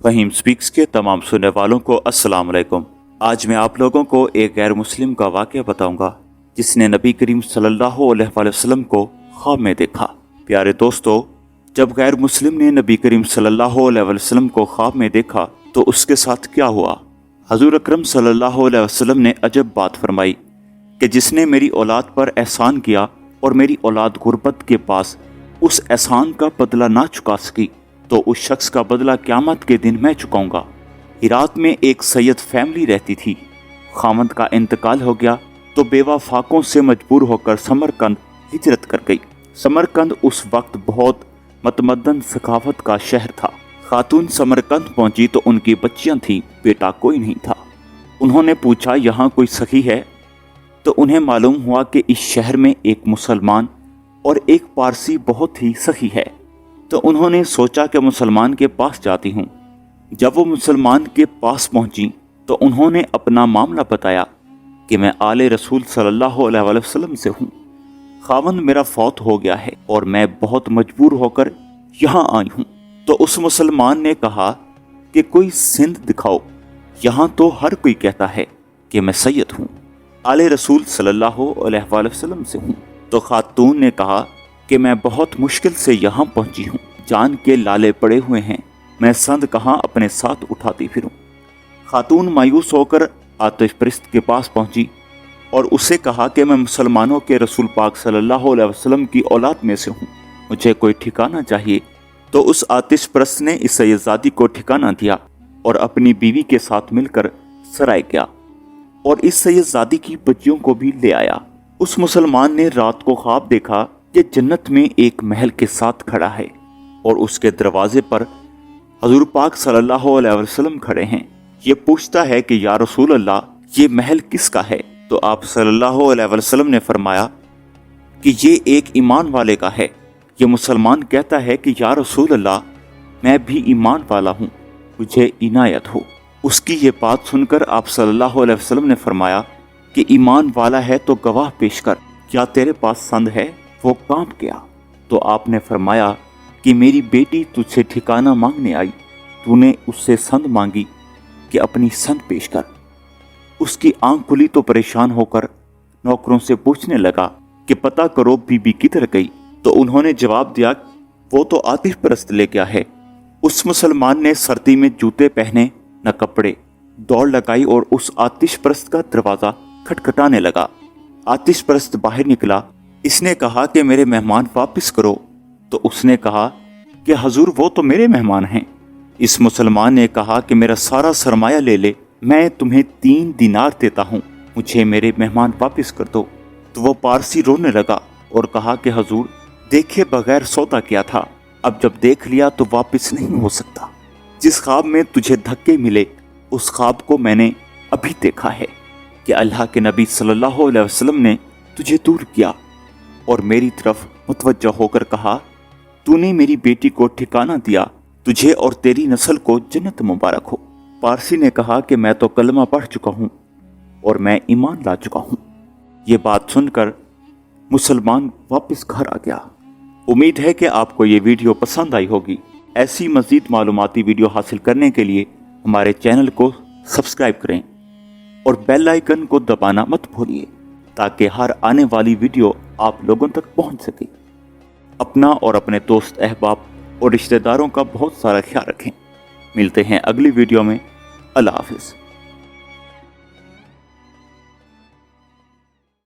Faheem speaks के तमाम सुनने वालों को अस्सलाम वालेकुम। आज मैं आप लोगों को एक गैर मुस्लिम का वाक़या बताऊंगा जिसने नबी करीम सल्लल्लाहु अलैहि वसल्लम को ख्वाब में देखा। प्यारे दोस्तों, जब गैर मुस्लिम ने नबी करीम सल्लल्लाहु अलैहि वसल्लम को ख्वाब में देखा तो उसके साथ क्या हुआ। हजूर अकरम सल्लल्लाहु अलैहि वसल्लम ने अजब बात फरमाई कि जिसने मेरी औलाद पर एहसान किया और मेरी औलाद गुर्बत के पास उस एहसान का बदला ना चुका सकी तो उस शख्स का बदला क़यामत के दिन मैं चुकाऊंगा। हिरात में एक सैयद फैमिली रहती थी। खामद का इंतकाल हो गया तो बेवा फाकों से मजबूर होकर समरकंद हिजरत कर गई। समरकंद उस वक्त बहुत मतमद्दन सकाफत का शहर था। खातून समरकंद पहुंची तो उनकी बच्चियां थीं, बेटा कोई नहीं था। उन्होंने पूछा यहाँ कोई सखी है? तो उन्हें मालूम हुआ कि इस शहर में एक मुसलमान और एक पारसी बहुत ही सखी है। तो उन्होंने सोचा कि मुसलमान के पास जाती हूँ। जब वो मुसलमान के पास पहुंची तो उन्होंने अपना मामला बताया कि मैं आले रसूल सल्लल्लाहु अलैहि वसल्लम से हूँ। खावंद मेरा फौत हो गया है और मैं बहुत मजबूर होकर यहाँ आई हूँ। तो उस मुसलमान ने कहा कि कोई सिंध दिखाओ, यहाँ तो हर कोई कहता है कि मैं सैयद हूँ, आले रसूल सल्लल्लाहु अलैहि वसल्लम से हूँ। तो खातून ने कहा कि मैं बहुत मुश्किल से यहाँ पहुंची हूँ, जान के लाले पड़े हुए हैं, मैं संद कहाँ अपने साथ उठाती फिरूं। खातून मायूस होकर आतिश परस्त के पास पहुंची और उससे कहा कि मैं मुसलमानों के रसूल पाक सल्लल्लाहु अलैहि वसल्लम की औलाद में से हूँ, मुझे कोई ठिकाना चाहिए। तो उस आतिश परस्त ने इस सैयदजादी को ठिकाना दिया और अपनी बीवी के साथ मिलकर सराय गया और इस सैयदजादी की बच्चियों को भी ले आया। उस मुसलमान ने रात को ख्वाब देखा कि जन्नत में एक महल के साथ खड़ा है और उसके दरवाजे पर हजूर पाक सल्लल्लाहु अलैहि वसल्लम खड़े हैं। ये पूछता है कि या रसूल अल्लाह, ये महल किसका है? तो आप सल्लल्लाहु अलैहि वसल्लम ने फरमाया कि ये एक ईमान वाले का है। ये मुसलमान कहता है कि या रसूल अल्लाह, मैं भी ईमान वाला हूँ, मुझे इनायत हो। उसकी ये बात सुनकर आप सल्लल्लाहु अलैहि वसल्लम ने फरमाया कि ईमान वाला है तो गवाह पेश कर, क्या तेरे पास संद है? वो कांप गया। तो आपने फरमाया कि मेरी बेटी तुझसे ठिकाना मांगने आई, तूने उससे संद मांगी कि अपनी संद पेश कर। उसकी आंख खुली तो परेशान होकर नौकरों से पूछने लगा कि पता करो बीबी किधर गई। तो उन्होंने जवाब दिया वो तो आतिश परस्त ले गया है। उस मुसलमान ने सर्दी में जूते पहने न कपड़े, दौड़ लगाई और उस आतिश परस्त का दरवाजा खटखटाने लगा। आतिश परस्त बाहर निकला। इसने कहा कि मेरे मेहमान वापस करो। तो उसने कहा कि हजूर वो तो मेरे मेहमान हैं। इस मुसलमान ने कहा कि मेरा सारा सरमाया ले ले, मैं तुम्हें 3 दिनार देता हूँ, मुझे मेरे मेहमान वापस कर दो। तो वो पारसी रोने लगा और कहा कि हजूर देखे बगैर सौदा किया था, अब जब देख लिया तो वापस नहीं हो सकता। जिस ख्वाब में तुझे धक्के मिले उस ख्वाब को मैंने अभी देखा है कि अल्लाह के नबी सल्लल्लाहु अलैहि वसल्लम ने तुझे दूर किया और मेरी तरफ मुतवज्जह होकर कहा, तूने मेरी बेटी को ठिकाना दिया, तुझे और तेरी नस्ल को जन्नत मुबारक हो। पारसी ने कहा कि मैं तो कलमा पढ़ चुका हूँ और मैं ईमान ला चुका हूँ। ये बात सुनकर मुसलमान वापस घर आ गया। उम्मीद है कि आपको ये वीडियो पसंद आई होगी। ऐसी मज़ीद मालूमाती वीडियो हासिल करने के लिए हमारे चैनल को सब्सक्राइब करें और बेल आइकन को दबाना मत भूलिए ताकि हर आने वाली वीडियो आप लोगों तक पहुंच सके। अपना और अपने दोस्त, अहबाब और रिश्तेदारों का बहुत सारा ख्याल रखें। मिलते हैं अगली वीडियो में। अल्लाह हाफिज़।